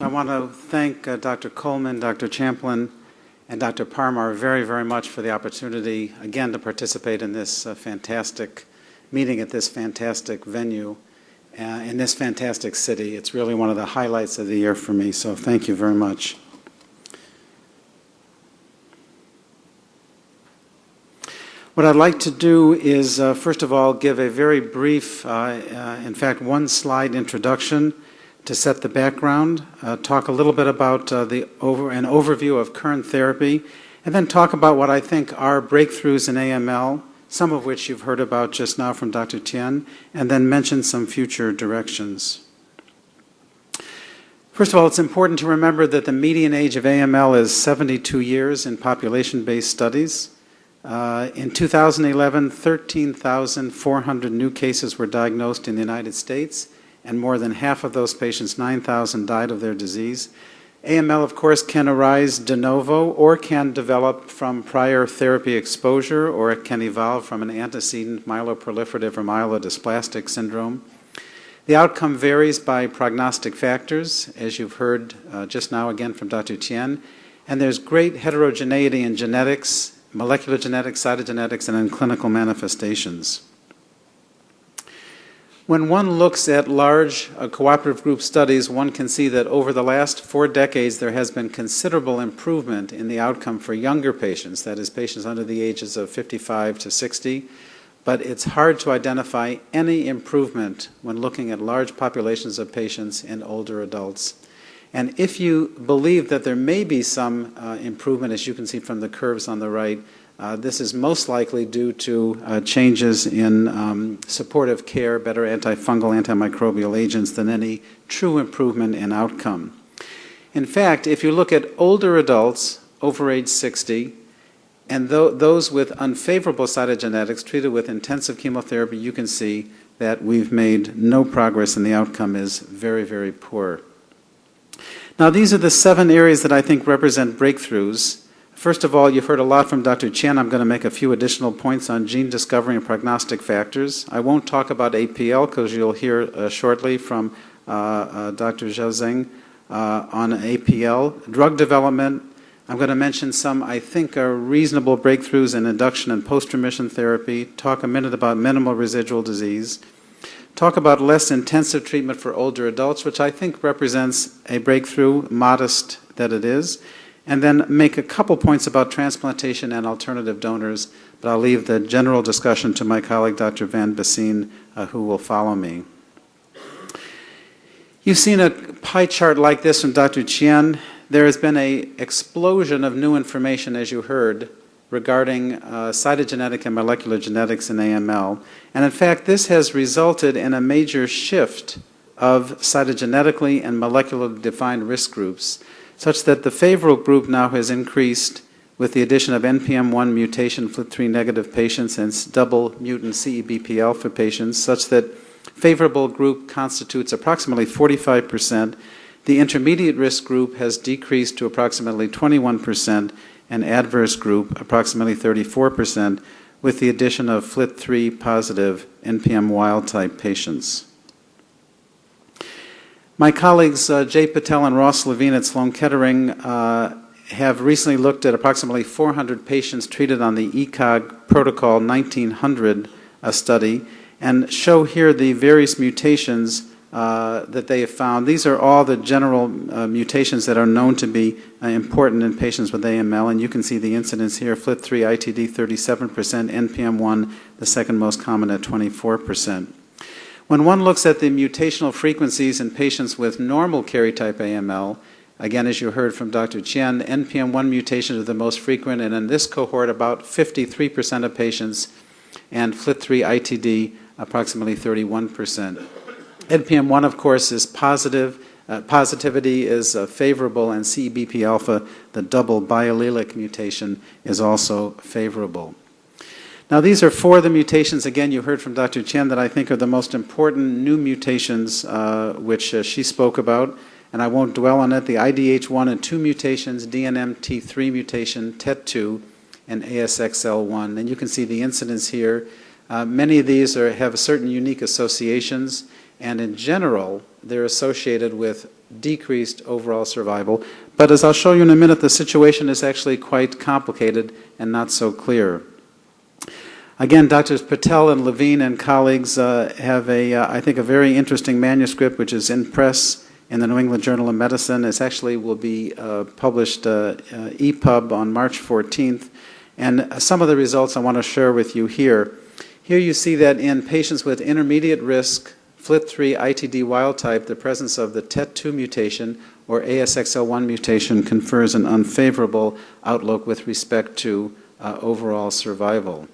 I want to thank Dr. Coleman, Dr. Champlin, and Dr. Parmar very, very much for the opportunity, again, to participate in this fantastic meeting at this fantastic venue in this fantastic city. It's really one of the highlights of the year for me, so thank you very much. What I'd like to do is, first of all, give a very brief, in fact, one-slide introduction to set the background, talk a little bit about an overview of current therapy, and then talk about what I think are breakthroughs in AML, some of which you've heard about just now from Dr. Tien, and then mention some future directions. First of all, it's important to remember that the median age of AML is 72 years in population-based studies. In 2011, 13,400 new cases were diagnosed in the United States, and more than half of those patients, 9,000, died of their disease. AML, of course, can arise de novo or can develop from prior therapy exposure, or it can evolve from an antecedent myeloproliferative or myelodysplastic syndrome. The outcome varies by prognostic factors, as you've heard just now again from Dr. Tien, and there's great heterogeneity in genetics, molecular genetics, cytogenetics, and in clinical manifestations. When one looks at large cooperative group studies, one can see that over the last 4 decades there has been considerable improvement in the outcome for younger patients, that is, patients under the ages of 55 to 60, but it's hard to identify any improvement when looking at large populations of patients in older adults. And if you believe that there may be some improvement, as you can see from the curves on the right, this is most likely due to changes in supportive care, better antifungal, antimicrobial agents, than any true improvement in outcome. In fact, if you look at older adults over age 60, and those with unfavorable cytogenetics treated with intensive chemotherapy, you can see that we've made no progress and the outcome is very, very poor. Now, these are the 7 areas that I think represent breakthroughs. First of all, you've heard a lot from Dr. Chen. I'm going to make a few additional points on gene discovery and prognostic factors. I won't talk about APL because you'll hear shortly from Dr. Zhao Zeng on APL. Drug development, I'm going to mention some I think are reasonable breakthroughs in induction and post-remission therapy, talk a minute about minimal residual disease, talk about less intensive treatment for older adults, which I think represents a breakthrough, modest that it is, and then make a couple points about transplantation and alternative donors, but I'll leave the general discussion to my colleague, Dr. Van Bassine, who will follow me. You've seen a pie chart like this from Dr. Chien. There has been an explosion of new information, as you heard, regarding cytogenetic and molecular genetics in AML. And in fact, this has resulted in a major shift of cytogenetically and molecularly defined risk groups, such that the favorable group now has increased with the addition of NPM1 mutation FLT3 negative patients and double mutant CEBP alpha patients, such that favorable group constitutes approximately 45%. The intermediate risk group has decreased to approximately 21%, and adverse group approximately 34%, with the addition of FLT3 positive NPM wild type patients. My colleagues Jay Patel and Ross Levine at Sloan Kettering have recently looked at approximately 400 patients treated on the ECOG protocol 1900 study and show here the various mutations that they have found. These are all the general mutations that are known to be important in patients with AML, and you can see the incidence here: FLT3 ITD 37%, NPM1 the second most common at 24%. When one looks at the mutational frequencies in patients with normal karyotype AML, again, as you heard from Dr. Chien, NPM1 mutations are the most frequent, and in this cohort, about 53% of patients, and FLT3 ITD, approximately 31%. NPM1, of course, is positive. Positivity is favorable, and CEBP alpha, the double biallelic mutation, is also favorable. Now, these are 4 of the mutations, again, you heard from Dr. Chen, that I think are the most important new mutations which she spoke about, and I won't dwell on it. The IDH1 and 2 mutations, DNMT3 mutation, TET2, and ASXL1. And you can see the incidence here. Many of these have certain unique associations, and in general, they're associated with decreased overall survival. But as I'll show you in a minute, the situation is actually quite complicated and not so clear. Again, Drs. Patel and Levine and colleagues have I think, a very interesting manuscript which is in press in the New England Journal of Medicine. It actually will be published EPUB on March 14th. And some of the results I want to share with you here. Here you see that in patients with intermediate risk FLT3 ITD wild type, the presence of the TET2 mutation or ASXL1 mutation confers an unfavorable outlook with respect to overall survival.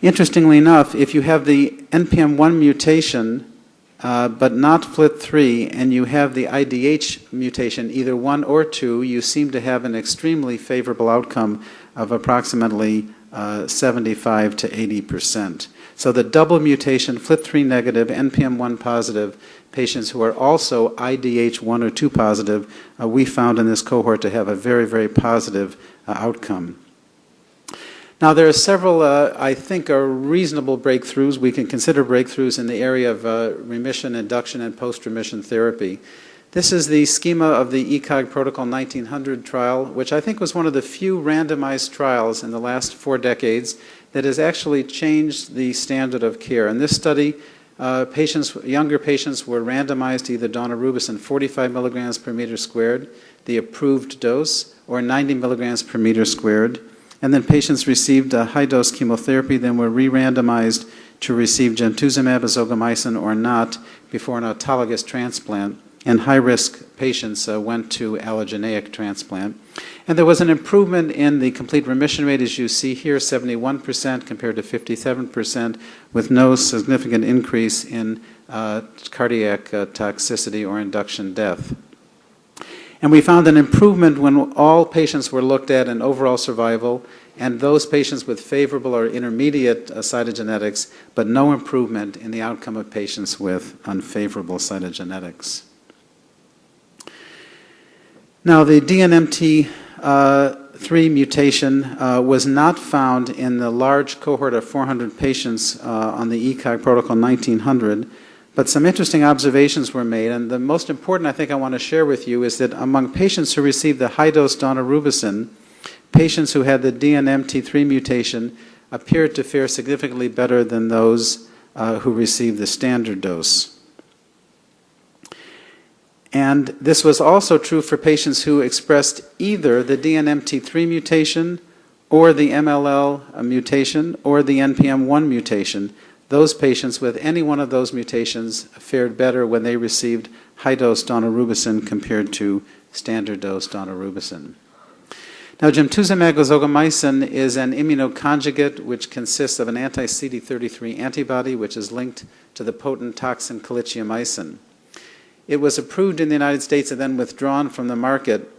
Interestingly enough, if you have the NPM1 mutation but not FLT3 and you have the IDH mutation, either 1 or 2, you seem to have an extremely favorable outcome of approximately 75 to 80%. So the double mutation, FLT3 negative, NPM1 positive patients who are also IDH 1 or 2 positive, we found in this cohort to have a very, very positive outcome. Now, there are several, I think, are reasonable breakthroughs. We can consider breakthroughs in the area of remission, induction, and post-remission therapy. This is the schema of the ECOG Protocol 1900 trial, which I think was one of the few randomized trials in the last 4 decades that has actually changed the standard of care. In this study, younger patients were randomized to either daunorubicin 45 milligrams per meter squared, the approved dose, or 90 milligrams per meter squared. And then patients received a high-dose chemotherapy, then were re-randomized to receive gemtuzumab, azogomycin, or not before an autologous transplant. And high-risk patients went to allogeneic transplant. And there was an improvement in the complete remission rate, as you see here, 71% compared to 57%, with no significant increase in cardiac toxicity or induction death. And we found an improvement when all patients were looked at in overall survival and those patients with favorable or intermediate cytogenetics, but no improvement in the outcome of patients with unfavorable cytogenetics. Now, the DNMT3 mutation was not found in the large cohort of 400 patients on the ECOG Protocol 1900, but some interesting observations were made, and the most important I think I want to share with you is that among patients who received the high-dose daunorubicin, patients who had the DNMT3 mutation appeared to fare significantly better than those who received the standard dose. And this was also true for patients who expressed either the DNMT3 mutation or the MLL mutation or the NPM1 mutation. Those patients with any one of those mutations fared better when they received high-dose daunorubicin compared to standard-dose daunorubicin. Now, gemtuzumab azogomycin is an immunoconjugate which consists of an anti-CD33 antibody which is linked to the potent toxin calicheamycin. It was approved in the United States and then withdrawn from the market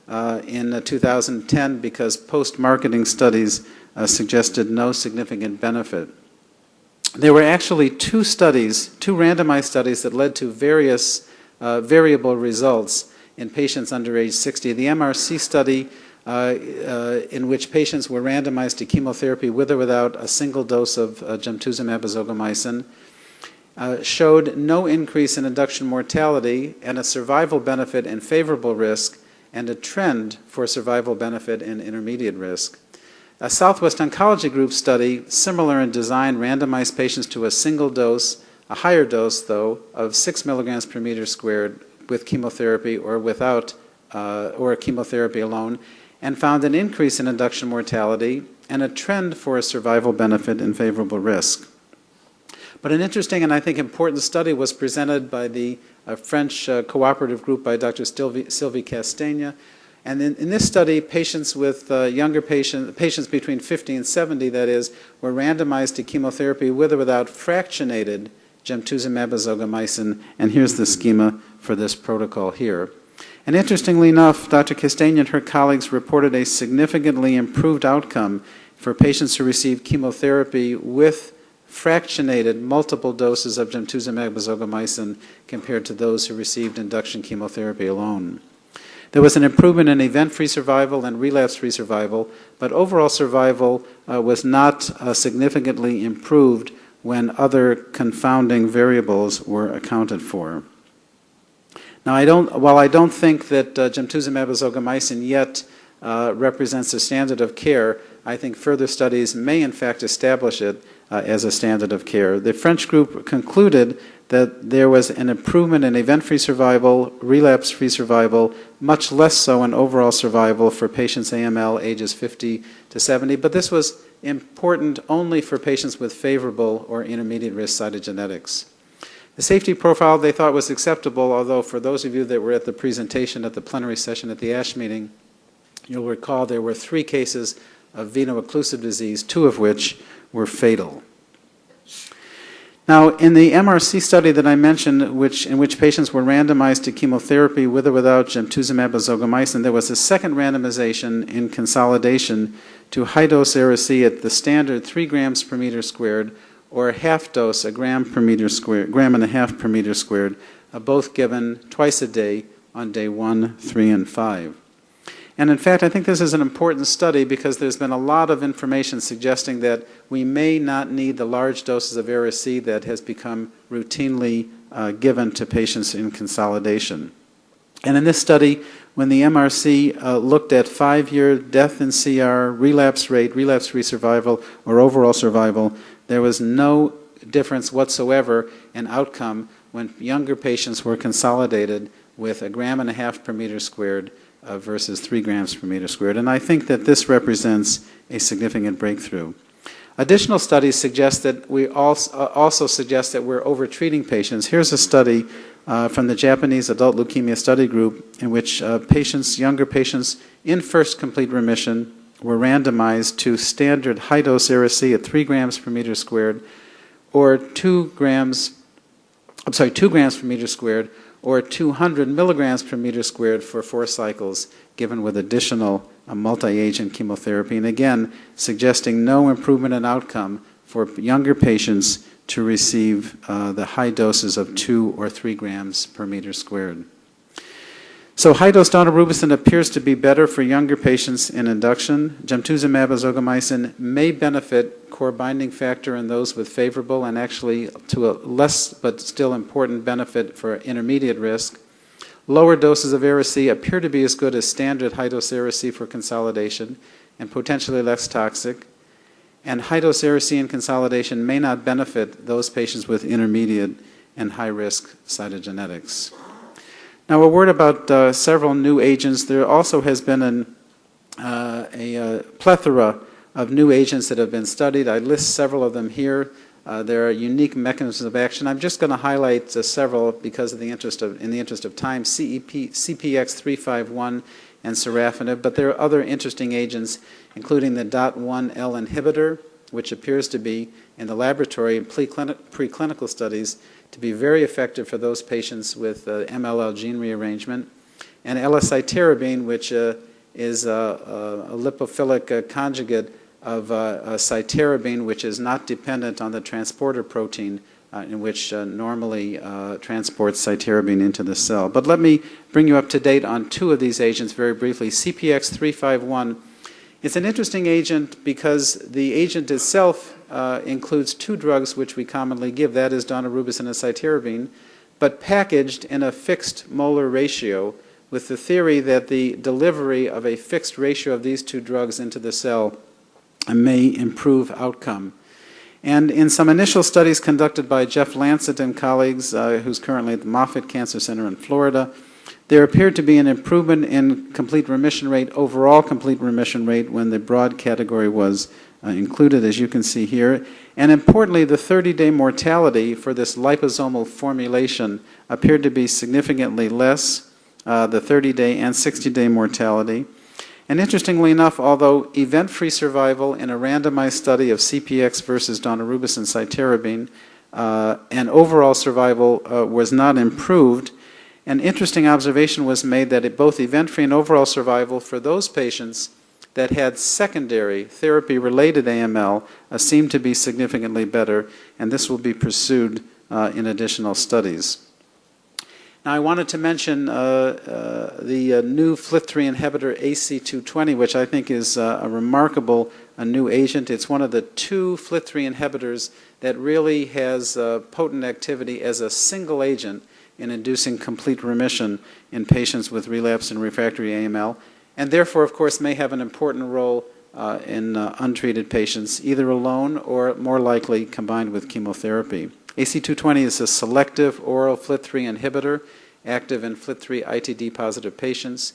in 2010 because post-marketing studies suggested no significant benefit. There were actually 2 randomized studies that led to various variable results in patients under age 60. The MRC study in which patients were randomized to chemotherapy with or without a single dose of gemtuzumab azogomycin showed no increase in induction mortality and a survival benefit in favorable risk and a trend for survival benefit in intermediate risk. A Southwest Oncology Group study, similar in design, randomized patients to a single dose, a higher dose though, of 6 milligrams per meter squared with chemotherapy or without, or chemotherapy alone, and found an increase in induction mortality and a trend for a survival benefit in favorable risk. But an interesting and I think important study was presented by the French cooperative group by Dr. Sylvie Castaigne. And in this study, patients with patients between 50 and 70, that is, were randomized to chemotherapy with or without fractionated gemtuzumab azogomycin. And here's the schema for this protocol here. And interestingly enough, Dr. Castaigne and her colleagues reported a significantly improved outcome for patients who received chemotherapy with fractionated multiple doses of gemtuzumab azogomycin compared to those who received induction chemotherapy alone. There was an improvement in event-free survival and relapse-free survival, but overall survival was not significantly improved when other confounding variables were accounted for. Now, while I don't think that gemtuzumab ozogamicin yet represents a standard of care, I think further studies may in fact establish it as a standard of care. The French group concluded that there was an improvement in event-free survival, relapse-free survival, much less so in overall survival for patients AML ages 50 to 70, but this was important only for patients with favorable or intermediate risk cytogenetics. The safety profile they thought was acceptable, although for those of you that were at the presentation at the plenary session at the ASH meeting, you'll recall there were 3 cases of veno-occlusive disease, 2 of which were fatal. Now, in the MRC study that I mentioned, in which patients were randomized to chemotherapy with or without gemtuzumab ozogamicin, there was a second randomization in consolidation to high-dose Ara-C at the standard 3 grams per meter squared, or a half dose, a gram and a half per meter squared, both given twice a day on day 1, 3, and 5. And in fact, I think this is an important study because there's been a lot of information suggesting that we may not need the large doses of Ara-C that has become routinely given to patients in consolidation. And in this study, when the MRC looked at 5-year death in CR, relapse rate, relapse-free survival, or overall survival, there was no difference whatsoever in outcome when younger patients were consolidated with a gram and a half per meter squared versus 3 grams per meter squared. And I think that this represents a significant breakthrough. Additional studies suggest that we also suggest that we're over-treating patients. Here's a study from the Japanese Adult Leukemia Study Group in which younger patients in first complete remission were randomized to standard high-dose Ara-C at 3 grams per meter squared, or 2 grams per meter squared, or 200 milligrams per meter squared for 4 cycles, given with additional multi-agent chemotherapy, and again, suggesting no improvement in outcome for younger patients to receive the high doses of 2 or 3 grams per meter squared. So high-dose daunorubicin appears to be better for younger patients in induction. Gemtuzumab ozogamicin may benefit core binding factor in those with favorable and actually to a less but still important benefit for intermediate risk. Lower doses of Ara-C appear to be as good as standard high-dose Ara-C for consolidation and potentially less toxic. And high-dose Ara-C in consolidation may not benefit those patients with intermediate and high-risk cytogenetics. Now, a word about several new agents. There also has been a plethora of new agents that have been studied. I list several of them here. There are unique mechanisms of action. I'm just going to highlight several because in the interest of time, CPX351 and sorafenib, but there are other interesting agents, including the DOT1L inhibitor, which appears to be, in the laboratory and preclinical studies, to be very effective for those patients with MLL gene rearrangement, and L-cytarabine, which is a lipophilic conjugate of cytarabine, which is not dependent on the transporter protein in which normally transports cytarabine into the cell. But let me bring you up to date on 2 of these agents very briefly. CPX351, it's an interesting agent because the agent itself includes 2 drugs which we commonly give, that is daunorubicin and cytarabine, but packaged in a fixed molar ratio with the theory that the delivery of a fixed ratio of these 2 drugs into the cell may improve outcome. And in some initial studies conducted by Jeff Lancet and colleagues, who's currently at the Moffitt Cancer Center in Florida, there appeared to be an improvement in complete remission rate, overall complete remission rate, when the broad category was included, as you can see here. And importantly, the 30-day mortality for this liposomal formulation appeared to be significantly less, the 30-day and 60-day mortality. And interestingly enough, although event-free survival in a randomized study of CPX versus daunorubicin cytarabine and overall survival was not improved, an interesting observation was made that both event-free and overall survival for those patients that had secondary therapy-related AML seemed to be significantly better, and this will be pursued in additional studies. Now, I wanted to mention the new FLT3 inhibitor AC220, which I think is a remarkable new agent. It's one of the 2 FLT3 inhibitors that really has potent activity as a single agent in inducing complete remission in patients with relapsed and refractory AML, and therefore, of course, may have an important role in untreated patients, either alone or more likely combined with chemotherapy. AC220 is a selective oral FLT3 inhibitor, active in FLT3 ITD-positive patients.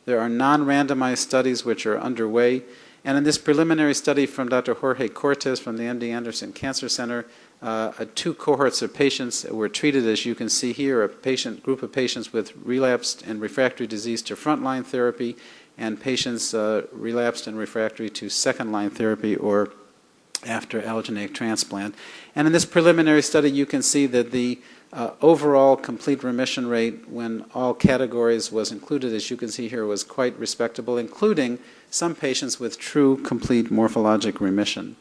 There are non-randomized studies which are underway, and in this preliminary study from Dr. Jorge Cortes from the MD Anderson Cancer Center, 2 cohorts of patients were treated, as you can see here, a group of patients with relapsed and refractory disease to frontline therapy, and patients relapsed and refractory to second-line therapy or after allogeneic transplant. And in this preliminary study, you can see that the overall complete remission rate, when all categories was included, as you can see here, was quite respectable, including some patients with true complete morphologic remission.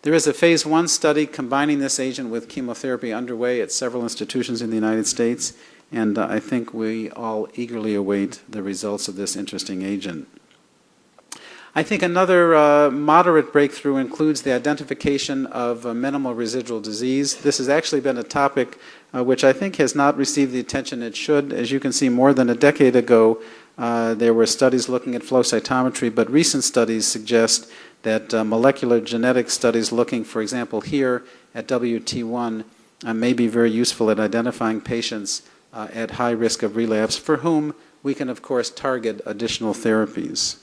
There is a phase 1 study combining this agent with chemotherapy underway at several institutions in the United States, and I think we all eagerly await the results of this interesting agent. I think another moderate breakthrough includes the identification of minimal residual disease. This has actually been a topic which I think has not received the attention it should. As you can see, more than a decade ago, there were studies looking at flow cytometry, but recent studies suggest that molecular genetic studies looking, for example, here at WT1 may be very useful at identifying patients at high risk of relapse, for whom we can, of course, target additional therapies.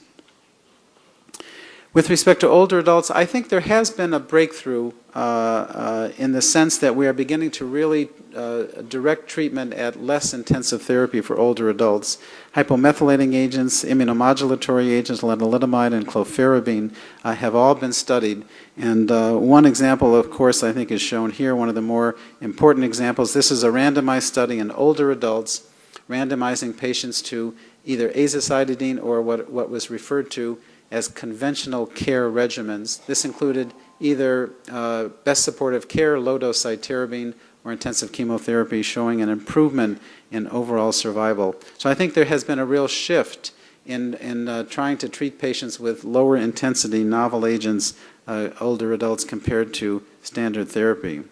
With respect to older adults, I think there has been a breakthrough in the sense that we are beginning to really direct treatment at less intensive therapy for older adults. Hypomethylating agents, immunomodulatory agents, lenalidomide and clofarabine have all been studied. And one example, of course, I think is shown here, one of the more important examples. This is a randomized study in older adults, randomizing patients to either azacitidine or what was referred to as conventional care regimens. This included either best supportive care, low-dose cytarabine, or intensive chemotherapy, showing an improvement in overall survival. So I think there has been a real shift in trying to treat patients with lower intensity novel agents, older adults, compared to standard therapy.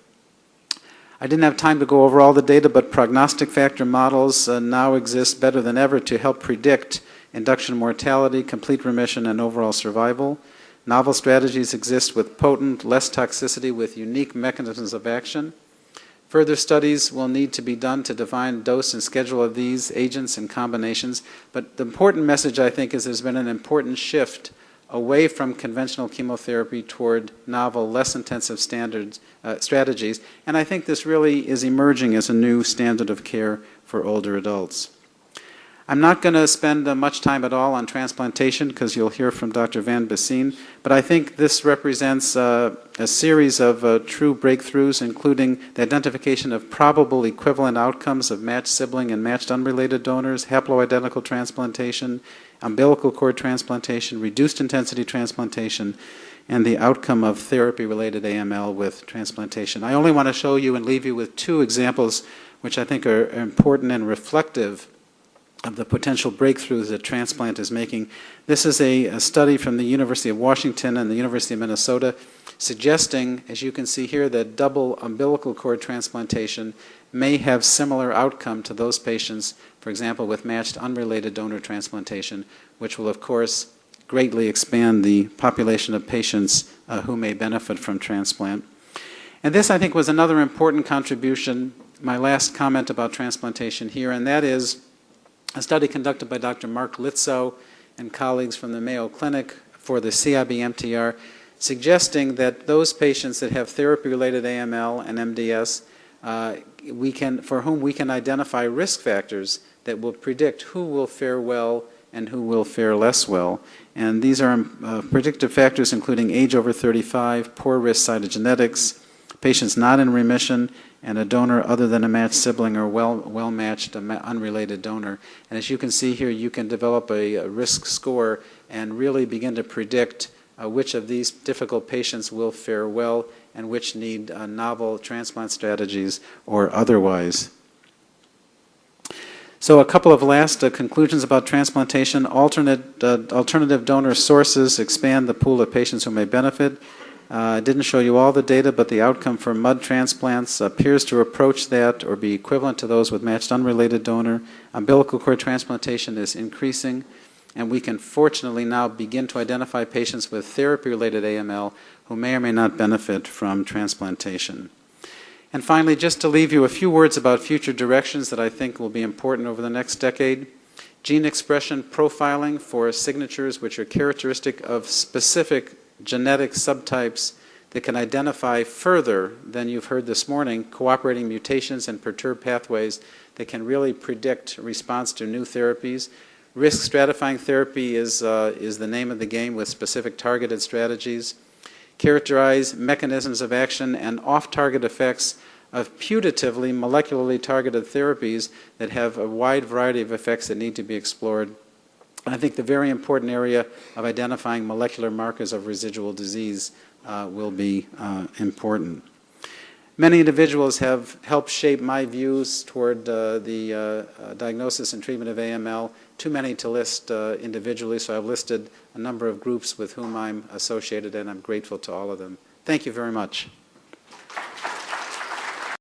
I didn't have time to go over all the data, but prognostic factor models now exist better than ever to help predict induction mortality, complete remission, and overall survival. Novel strategies exist with potent, less toxicity, with unique mechanisms of action. Further studies will need to be done to define dose and schedule of these agents and combinations. But the important message, I think, is there's been an important shift away from conventional chemotherapy toward novel, less intensive strategies. And I think this really is emerging as a new standard of care for older adults. I'm not going to spend much time at all on transplantation because you'll hear from Dr. Van Bessine, but I think this represents a series of true breakthroughs, including the identification of probable equivalent outcomes of matched sibling and matched unrelated donors, haploidentical transplantation, umbilical cord transplantation, reduced intensity transplantation, and the outcome of therapy-related AML with transplantation. I only want to show you and leave you with 2 examples which I think are important and reflective of the potential breakthroughs that transplant is making. This is a study from the University of Washington and the University of Minnesota suggesting, as you can see here, that double umbilical cord transplantation may have similar outcome to those patients, for example, with matched unrelated donor transplantation, which will, of course, greatly expand the population of patients who may benefit from transplant. And this, I think, was another important contribution, my last comment about transplantation here, and that is a study conducted by Dr. Mark Litzow and colleagues from the Mayo Clinic for the CIB-MTR, suggesting that those patients that have therapy-related AML and MDS, for whom we can identify risk factors that will predict who will fare well and who will fare less well. And these are predictive factors including age over 35, poor risk cytogenetics, patients not in remission, and a donor other than a matched sibling or well-matched unrelated donor. And as you can see here, you can develop a risk score and really begin to predict which of these difficult patients will fare well and which need novel transplant strategies or otherwise. So a couple of last conclusions about transplantation. Alternative donor sources expand the pool of patients who may benefit. I didn't show you all the data, but the outcome for mud transplants appears to approach that or be equivalent to those with matched unrelated donor. Umbilical cord transplantation is increasing, and we can fortunately now begin to identify patients with therapy-related AML who may or may not benefit from transplantation. And finally, just to leave you a few words about future directions that I think will be important over the next decade. Gene expression profiling for signatures which are characteristic of specific genetic subtypes that can identify further than you've heard this morning, cooperating mutations and perturbed pathways that can really predict response to new therapies. Risk stratifying therapy is the name of the game with specific targeted strategies. Characterize mechanisms of action and off-target effects of putatively molecularly targeted therapies that have a wide variety of effects that need to be explored. I think the very important area of identifying molecular markers of residual disease will be important. Many individuals have helped shape my views toward the diagnosis and treatment of AML. Too many to list individually, so I've listed a number of groups with whom I'm associated, and I'm grateful to all of them. Thank you very much.